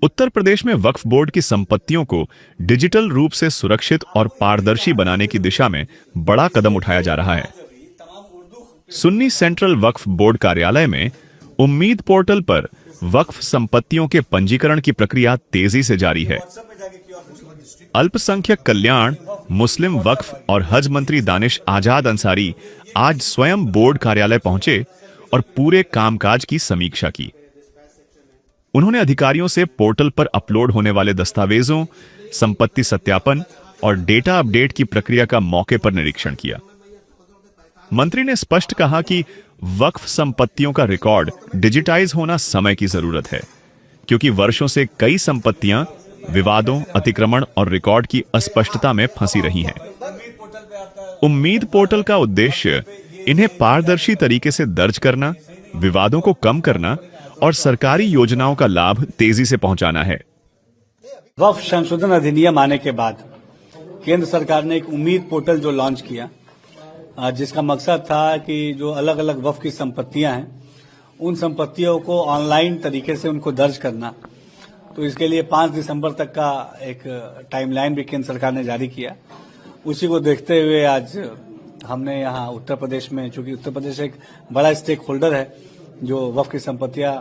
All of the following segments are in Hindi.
उत्तर प्रदेश में वक्फ बोर्ड की संपत्तियों को डिजिटल रूप से सुरक्षित और पारदर्शी बनाने की दिशा में बड़ा कदम उठाया जा रहा है। सुन्नी सेंट्रल वक्फ बोर्ड कार्यालय में उम्मीद पोर्टल पर वक्फ संपत्तियों के पंजीकरण की प्रक्रिया तेजी से जारी है। अल्पसंख्यक कल्याण, मुस्लिम वक्फ और हज मंत्री दानिश आजाद अंसारी आज स्वयं बोर्ड कार्यालय पहुंचे और पूरे कामकाज की समीक्षा की। उन्होंने अधिकारियों से पोर्टल पर अपलोड होने वाले दस्तावेजों, संपत्ति सत्यापन और डेटा अपडेट की प्रक्रिया का मौके पर निरीक्षण किया। मंत्री ने स्पष्ट कहा कि वक्फ संपत्तियों का रिकॉर्ड डिजिटाइज होना समय की जरूरत है, क्योंकि वर्षों से कई संपत्तियां विवादों, अतिक्रमण और रिकॉर्ड की अस्पष्टता में फंसी रही हैं। उम्मीद पोर्टल का उद्देश्य इन्हें पारदर्शी तरीके से दर्ज करना, विवादों को कम करना और सरकारी योजनाओं का लाभ तेजी से पहुंचाना है। वक्फ संशोधन अधिनियम आने के बाद केंद्र सरकार ने एक उम्मीद पोर्टल जो लॉन्च किया, जिसका मकसद था कि जो अलग अलग वक्फ की संपत्तियां हैं, उन संपत्तियों को ऑनलाइन तरीके से उनको दर्ज करना। तो इसके लिए 5 दिसंबर तक का एक टाइमलाइन भी केंद्र सरकार ने जारी किया। उसी को देखते हुए आज हमने यहाँ उत्तर प्रदेश में, चूंकि उत्तर प्रदेश एक बड़ा स्टेक होल्डर है, जो वक्फ की संपत्तियां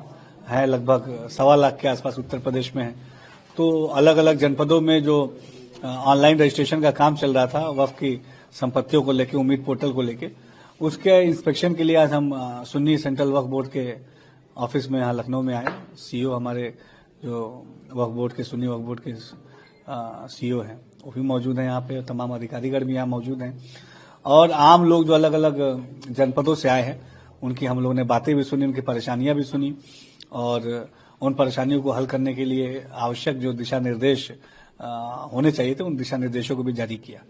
हैं लगभग 1.25 लाख के आसपास उत्तर प्रदेश में है, तो अलग अलग जनपदों में जो ऑनलाइन रजिस्ट्रेशन का काम चल रहा था वक्फ की संपत्तियों को लेकर, उम्मीद पोर्टल को लेकर, उसके इंस्पेक्शन के लिए आज हम सुन्नी सेंट्रल वक्फ बोर्ड के ऑफिस में यहाँ लखनऊ में आए। सीईओ हमारे जो वक्फ बोर्ड के, सुन्नी वक्फ बोर्ड के सीईओ हैं, वो भी मौजूद हैं यहाँ पे, तमाम अधिकारीगण भी यहाँ मौजूद हैं, और आम लोग जो अलग अलग जनपदों से आए हैं, उनकी हम लोगों ने बातें भी सुनी, उनकी परेशानियां भी सुनी, और उन परेशानियों को हल करने के लिए आवश्यक जो दिशा निर्देश होने चाहिए थे, उन दिशा निर्देशों को भी जारी किया।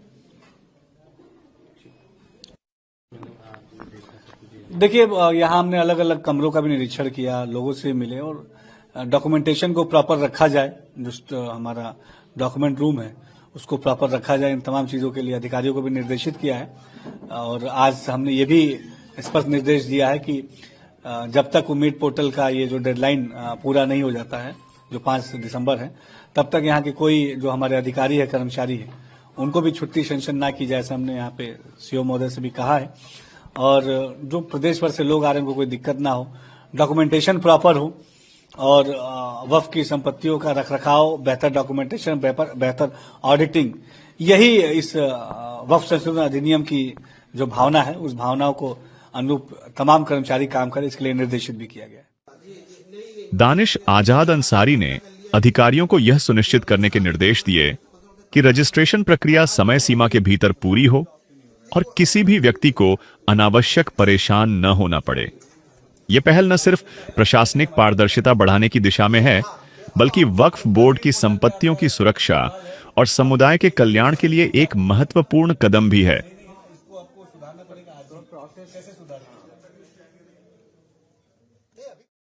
देखिए, यहाँ हमने अलग अलग कमरों का भी निरीक्षण किया, लोगों से मिले, और डॉक्यूमेंटेशन को प्रॉपर रखा जाए, जो हमारा डॉक्यूमेंट रूम है उसको प्रॉपर रखा जाए। इन तमाम चीजों के लिए अधिकारियों को भी निर्देशित किया है, और आज हमने ये भी स्पष्ट निर्देश दिया है कि जब तक उम्मीद पोर्टल का ये जो डेडलाइन पूरा नहीं हो जाता है, जो 5 दिसंबर है, तब तक यहाँ के कोई जो हमारे अधिकारी है, कर्मचारी है, उनको भी छुट्टी सेंक्शन ना की जाए, ऐसा हमने यहाँ पे सीओ महोदय से भी कहा है। और जो प्रदेश भर से लोग आ रहे हैं, उनको कोई दिक्कत ना हो, डॉक्यूमेंटेशन प्रॉपर हो, और वक्फ की संपत्तियों का रखरखाव, बेहतर डॉक्यूमेंटेशन, बेहतर ऑडिटिंग, यही इस वक्फ संशोधन अधिनियम की जो भावना है, उस भावनाओं को अनुरूप तमाम कर्मचारी काम करें, इसके लिए निर्देशित भी किया गया है। दानिश आजाद अंसारी ने अधिकारियों को यह सुनिश्चित करने के निर्देश दिए कि रजिस्ट्रेशन प्रक्रिया समय सीमा के भीतर पूरी हो और किसी भी व्यक्ति को अनावश्यक परेशान न होना पड़े। यह पहल न सिर्फ प्रशासनिक पारदर्शिता बढ़ाने की दिशा में है, बल्कि वक्फ बोर्ड की संपत्तियों की सुरक्षा और समुदाय के कल्याण के लिए एक महत्वपूर्ण कदम भी है।